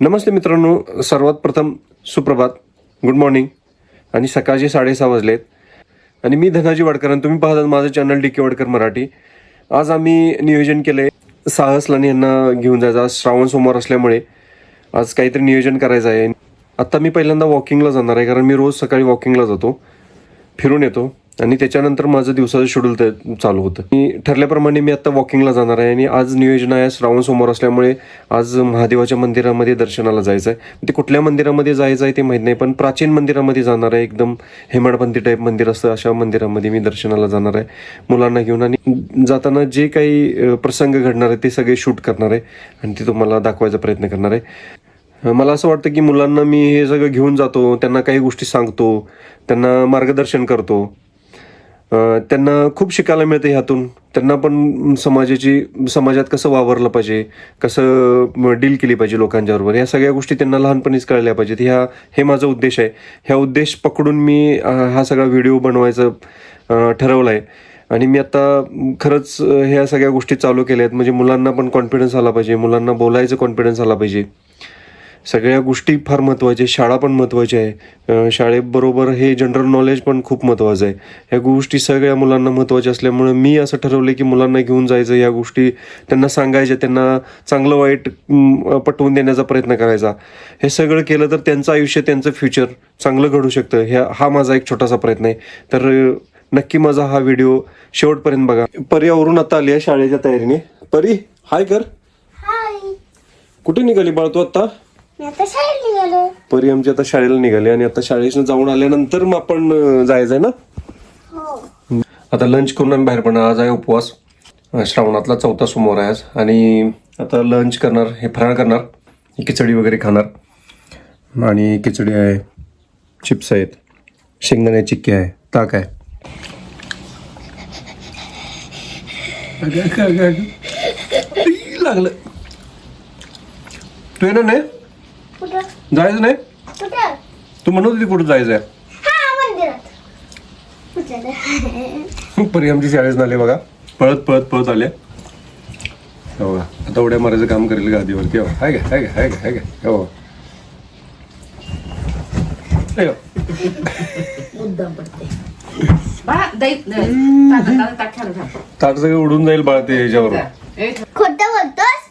नमस्ते मित्रांनो, सर्वात प्रथम सुप्रभात, गुड मॉर्निंग. आणि सकाळचे 6:30 वाजलेत आणि मी धनाजी वाडकर आणि तुम्ही पाहतात माझं चॅनल DK वाडकर मराठी. आज आम्ही नियोजन केलं आहे साहसला यांना घेऊन जायचं. आज श्रावण सोमवार असल्यामुळे आज काहीतरी नियोजन करायचं आहे. आत्ता मी पहिल्यांदा वॉकिंगला जाणार आहे, कारण मी रोज सकाळी वॉकिंगला जातो, फिरून येतो आणि त्याच्यानंतर माझं दिवसाचं शेड्यूल चालू होतं. मी ठरल्याप्रमाणे मी आत्ता वॉकिंगला जाणार आहे आणि आज नियोजन आहे श्रावण सोमवार असल्यामुळे आज महादेवाच्या मंदिरामध्ये दर्शनाला जायचं आहे. ते कुठल्या मंदिरामध्ये जायचं आहे ते माहीत नाही, पण प्राचीन मंदिरामध्ये जाणार आहे. एकदम हेमाडपंथी टाईप मंदिर असतं अशा मंदिरामध्ये मी दर्शनाला जाणार आहे मुलांना घेऊन. आणि जाताना जे काही प्रसंग घडणार आहे ते सगळे शूट करणार आहे आणि ते तुम्हाला दाखवायचा प्रयत्न करणार आहे. मला असं वाटतं की मुलांना मी हे सगळं घेऊन जातो, त्यांना काही गोष्टी सांगतो, त्यांना मार्गदर्शन करतो, त्यांना खूप शिकायला मिळतं ह्यातून. त्यांना पण समाजात कसं वावरलं पाहिजे, कसं डील केली पाहिजे लोकांच्याबरोबर, ह्या सगळ्या गोष्टी त्यांना लहानपणीच कळल्या पाहिजेत. हे माझा उद्देश आहे. ह्या उद्देश पकडून मी हा सगळा व्हिडिओ बनवायचं ठरवलं आहे. आणि मी आता खरंच ह्या सगळ्या गोष्टी चालू केल्या आहेत, म्हणजे मुलांना पण कॉन्फिडन्स आला पाहिजे, मुलांना बोलायचं कॉन्फिडन्स आला पाहिजे. सगळ्या गोष्टी फार महत्त्वाच्या आहे. शाळा पण महत्त्वाची आहे. शाळेबरोबर हे जनरल नॉलेज पण खूप महत्त्वाचं आहे. ह्या गोष्टी सगळ्या मुलांना महत्त्वाच्या असल्यामुळे मी असं ठरवलं की मुलांना घेऊन जायचं, या गोष्टी त्यांना सांगायच्या, त्यांना चांगलं वाईट पटवून देण्याचा प्रयत्न करायचा. हे सगळं केलं तर त्यांचं आयुष्य, त्यांचं फ्युचर चांगलं घडू शकतं. हा माझा एक छोटासा प्रयत्न आहे. तर नक्की माझा हा व्हिडिओ शेवटपर्यंत बघा. पर्यावरून आता आली आहे शाळेच्या तयारीने. परी, हाय कर. हाय. कुठे निघाली बाळ तू आता? मी आता शाळेत निघालो. परी आमची आता शाळेला निघाली आणि आता शाळेतून जाऊन आल्यानंतर मग आपण जायचंय ना. हो. आता लंच करून आम्ही बाहेर पडणार. आज आहे उपवास, श्रावणातला 4था सोमवार आहे आज. आणि आता लंच करणार, हे फराळ करणार, खिचडी वगैरे खाणार. आणि खिचडी आहे, चिप्स आहेत, शेंगदाणे चिक्की आहे, ताक आहे. लागलं तू येणार नाही? कुठं? जायचं नाही? कुठं? तू म्हणत होती कुठं जायचंय? हा, मंदिरात. कुठं? परी आमची शाळेत आले बघा, पळत आले. हो का, आता उड्या मारायचं काम करेल गादीवरती. हो, हाय का हो. मुद्दाम पडते ताट सगळं उडून जाईल बाळा ते ह्याच्यावर. खोटं बोलतोस?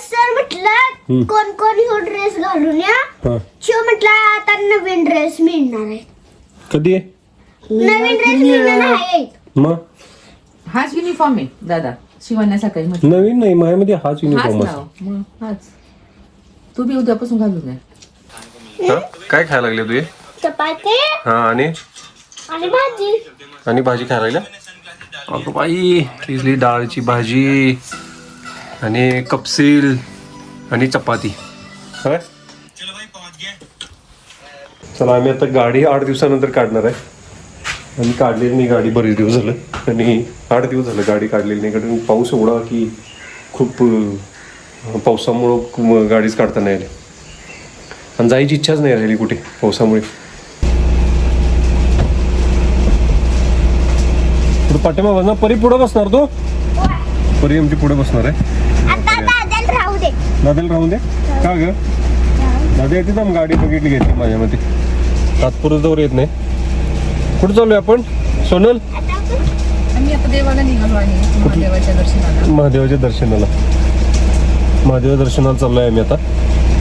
सर म्हटलं कोण ह्यो ड्रेस घालून या. शिव म्हटलं आता नवीन ड्रेस मिळणार आहे. कधी आहे? नवीन ड्रेस मिळणार आहे. मग हाच युनिफॉर्म आहे दादा शिवण्यासाठी. नवीन नाही, माझ्यामध्ये हाच हाच युनिफॉर्म नाव मग हाच. तू बी उद्यापासून घालून आहे. काय खायला लागले तुझे? चपाती हा, आणि भाजी खायला लागल्या. अगं बाई, इथली डाळची भाजी आणि कपसील आणि चपाती. काय चला, आम्ही आता गाडी 8 दिवसानंतर काढणार आहे. आणि काढलेली नाही गाडी बरेच दिवस झालं, आणि 8 दिवस झालं गाडी काढलेली नाही. कारण पाऊस एवढा की खूप पावसामुळं गाडीच काढता नाही आली आणि जायची इच्छाच नाही राहिली कुठे पावसामुळे. पाठीमाग बसणार परी, पुढे बसणार तो. परी आमची पुढे बसणार आहे. आता दादाला राहू दे. दादाला राहून दे. का ग? दादा येते ना, गाडी बघितली घेतली माझ्यामध्ये. तात्पुरतं येत नाही. कुठं चालू आहे आपण सोनल? आम्ही आता देवाला निघालो आहे महादेवाच्या दर्शनाला. महादेव दर्शनाला चाललो आहे आम्ही आता.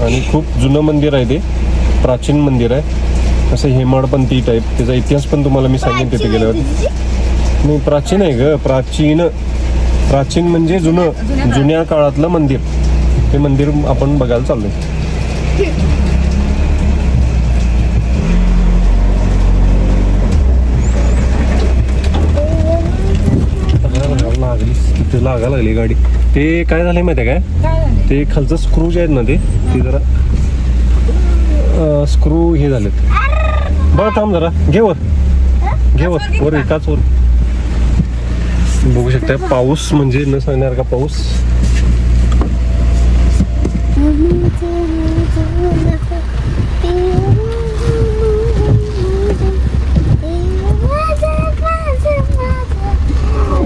आणि खूप जुनं मंदिर आहे, ते प्राचीन मंदिर आहे, असं हेमाडपंथी टाईप. त्याचा इतिहास पण तुम्हाला मी सांगेन तिथे गेल्यावरती. नाही, प्राचीन आहे ग, प्राचीन म्हणजे जुन्या काळातलं मंदिर. ते मंदिर आपण बघायला चाललोय. तिथे लागा लागली गाडी. ते काय झालंय माहिती आहे काय? ते खालचं स्क्रू जे आहेत ना, ते जरा स्क्रू हे झालेत. बरं थांब जरा, घे वर एकाच वर. बघू शकता पाऊस म्हणजे न सांगणार का पाऊस.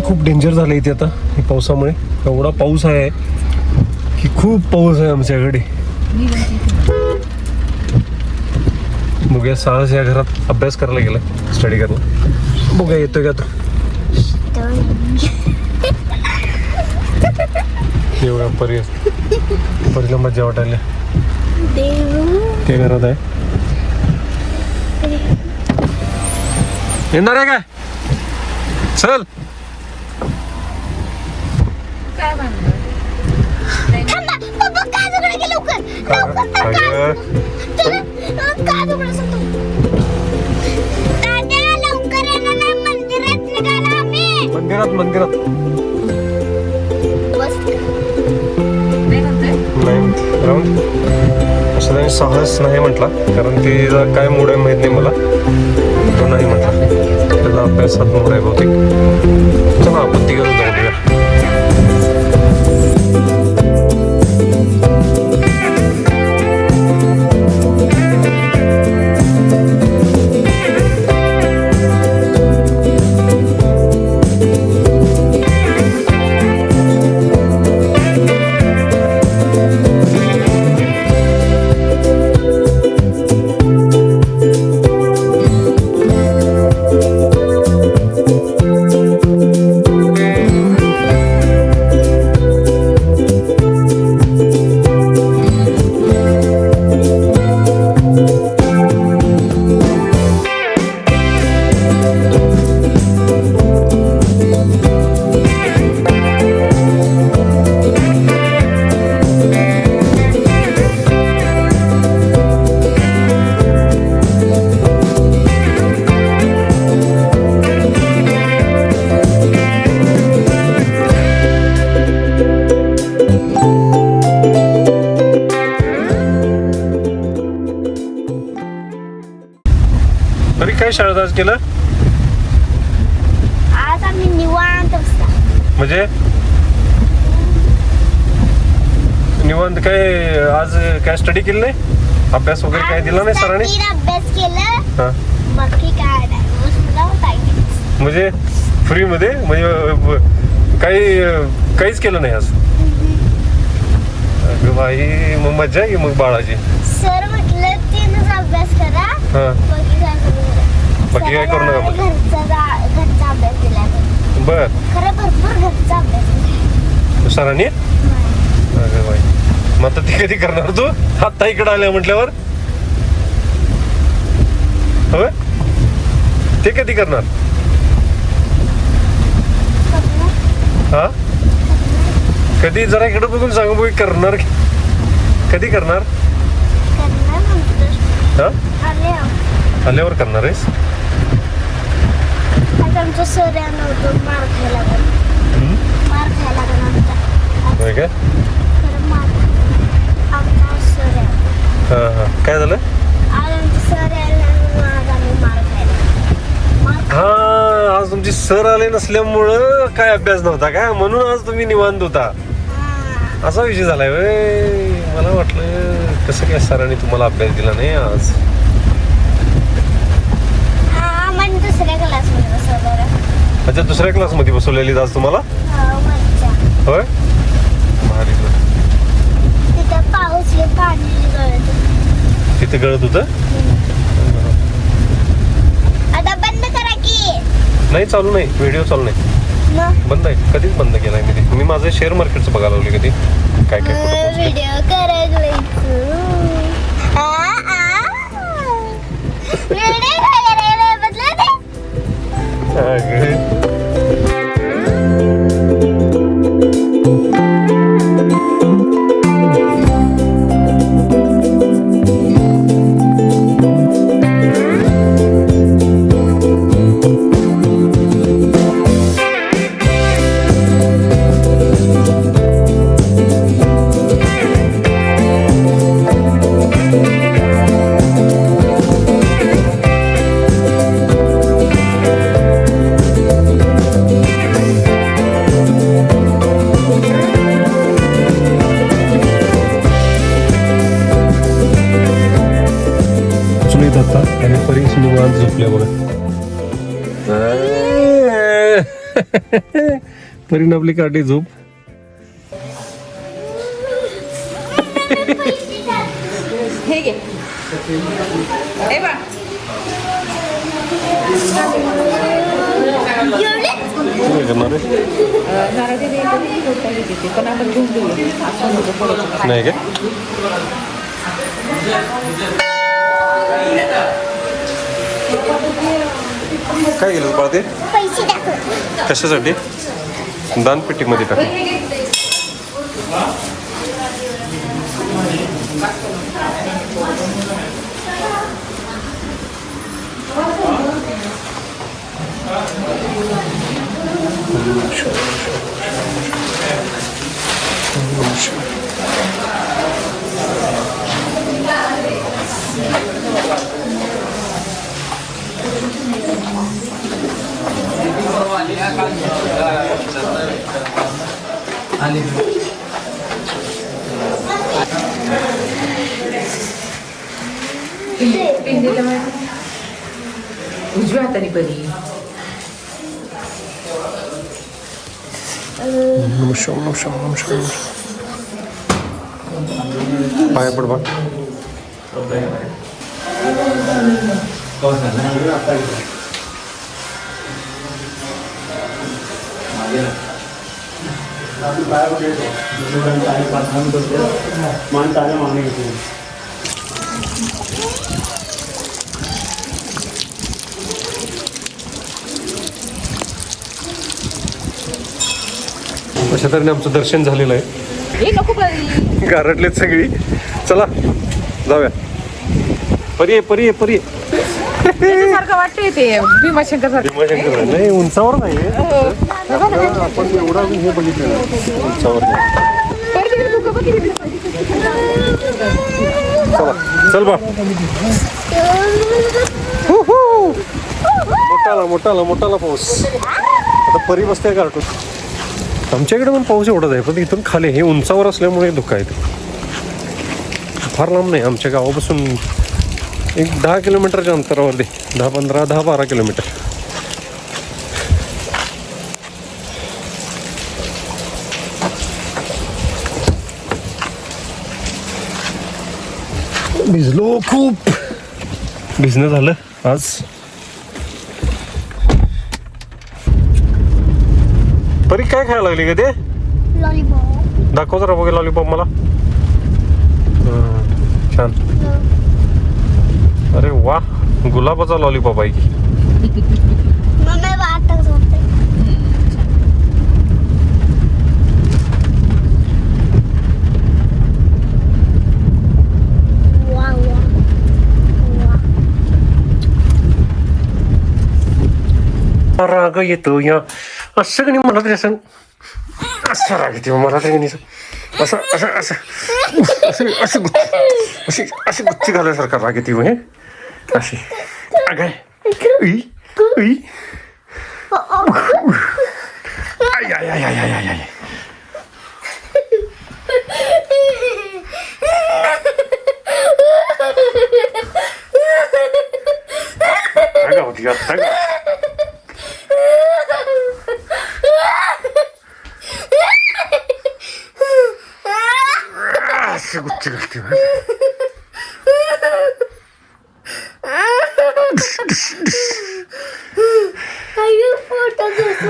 खूप डेंजर झालं इथे आता पावसामुळे. एवढा पाऊस आहे की खूप पाऊस आहे आमच्याकडे. बघूया साहस या घरात अभ्यास करायला गेला, स्टडी करायला. बघूया येतोय का तो. एवढा परीला मजा वाटायला. ते घरात आहे. येणार आहे काय? चल. काय म्हणलं मंदिरात मंदिरात नाही म्हणतोय नाही राहून असं त्याने साहस नाही म्हटला, कारण ते काय मूड आहे माहित नाही मला. तो नाही म्हटला, त्याचा अभ्यासात मूड आहे बहुतेक. चला आपण तिकडे जाऊया. तरी काय शाळेत आज केलं? आज आम्ही निवांत बसला. म्हणजे निवांत काय? आज काय स्टडी केली नाही? अभ्यास वगैरे काय दिला नाही सरांनी? अभ्यास केला. हा बाकी काय नाही. म्हणजे फ्री मध्ये, म्हणजे काहीच केलं नाही आज? अगं बाई, मग मजा आहे की मग बाळाची. सर म्हटलं तीनच अभ्यास करा. हा बाकी काय करू नका मग. घरचा अभ्यास दिला. बर खरं भरपूर घरचा अभ्यास दिला. सरांनी? अगं बाई, मग आता ते कधी करणार तू? आता इकडे आल्या म्हटल्यावर होय, ते कधी करणार? हा कधी? जरा इकडे बघून सांग बघ. करणार कधी करणार? हा आल्यावर करणार आहेस? आमचं सर नव्हतं, मार खायला लागला. मार खायला लागला आमचा. होय काय? खरं आमचा सर आहे. हा हा काय झालं? आज आमचे सर यायला आज आम्ही मार खायला. हा आज तुमची सर आले नसल्यामुळं काय अभ्यास नव्हता का, म्हणून आज तुम्ही निवांत होता. असा विषय झालाय व्हय. मला वाटलं कसं काय सरांनी तुम्हाला अभ्यास दिला नाही आज. दुसऱ्या क्लासमध्ये बसवलं. अच्छा, दुसऱ्या क्लासमध्ये बसवलेली आज तुम्हाला? होय, भारी. तिथं पाऊस पाणी गळत. तिथे गळत होतं? आता बंद करा की. नाही चालू नाही, व्हिडिओ चालू नाही, बंद आहे. कधीच बंद केलाय मी ते. मी माझं शेअर मार्केटचं बघायला लावले कधी काय काय व्हिडिओ करायला आता आणि परीस निवांत झोपल्या बघा. परीन आपली काढली झोप. हे घे हे बा काय करणार आहे? नारळी देते पण आपण घेऊन देऊया असं नको पडत नाही काय काय गेलं बाळा ते पैसे दाखव. कशासाठी दानपेटीमध्ये टाक उजव्या हाताने बरी नमस्कार पाय पड बा अशा तऱ्हेने आमचं दर्शन झालेलं आहे. हे नको बरी गारटलेत सगळी. चला जाऊया. परी परी परी सारखं वाटतंय ते भीमाशंकर भीमाशंकर नाही उंचावर नाही आपण एवढा हे बघितलं उंचावर चला चल बा मोठाला पाऊस. आता परी बसते गारटून. आमच्याकडे पण पाऊस एवढाच आहे पण इथून खाली हे उंचावर असल्यामुळे धोका आहे. फार लांब नाही आमच्या गावापासून एक 10 किलोमीटरच्या अंतरावर 10-12 किलोमीटर. भिजलो खूप. भिजणं झालं आज. परी काय खायला लागली का ते लॉलीपॉप. दाखव जरा बघा लॉलीपॉप मला. छान. अरे वा गुलाबाचा लॉलीपॉप आहे की. मम्मी वाटत होते. वा वा वा. राग येतो या असं कणी मला तरी असं असं राग येते मला तरी कणी असं असं असं असं असं अशी अशी गुच्ची घालायसारखा राग येते हे अशी अगं उई उई I I I I I I. अगं होती आता अशी गुच्ची घालते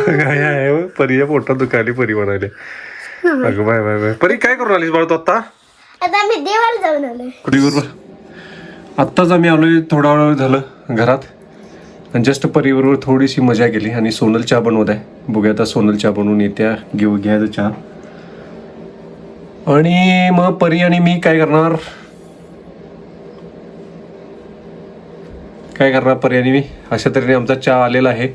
काय परी पोटात दुखाली परी म्हणाले. अगं बाय बाय बाय. परी काय करून आलीस बाळ तू आता? आता आम्ही देवाला जाऊन आलोय. कुठे बरोबर आत्ताच आम्ही आलोय. थोडा वेळ झालं घरात आणि जस्ट परीबरोबर थोडीशी मजा केली आणि सोनल चहा बनवत आहे. बघूया आता सोनल चहा बनवून येत्या घ्यायचं चहा. आणि मग परी आणि मी काय करणार परी आणि मी अशा तऱ्हेने आमचा चहा आलेला आहे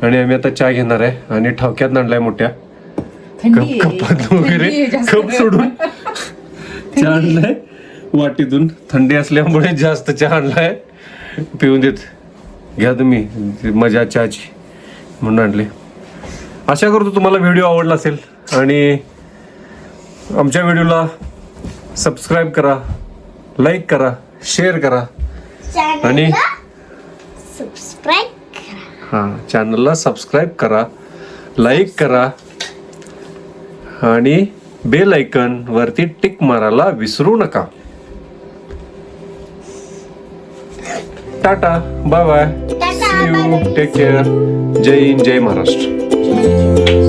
आणि आम्ही आता चहा घेणार आहे. आणि ठवक्यात आणलाय मोठ्या कपात वगैरे कप सोडून चहा आणलाय वाटीतून. थंडी असल्यामुळे जास्त चहा आणलाय. पिऊन देत घ्या तुम्ही मजा चहाची म्हणून आणले. आशा करतो तुम्हाला व्हिडिओ आवडला असेल आणि आमच्या व्हिडिओला सबस्क्राईब करा, लाईक करा, शेअर करा आणि सबस्क्राईब चॅनलला सबस्क्राईब करा, लाईक करा आणि बेल आयकन वरती टिक मारायला विसरू नका. Tata, bye bye, tata, see bye you, bye. Take care. जय हिंद, जय महाराष्ट्र.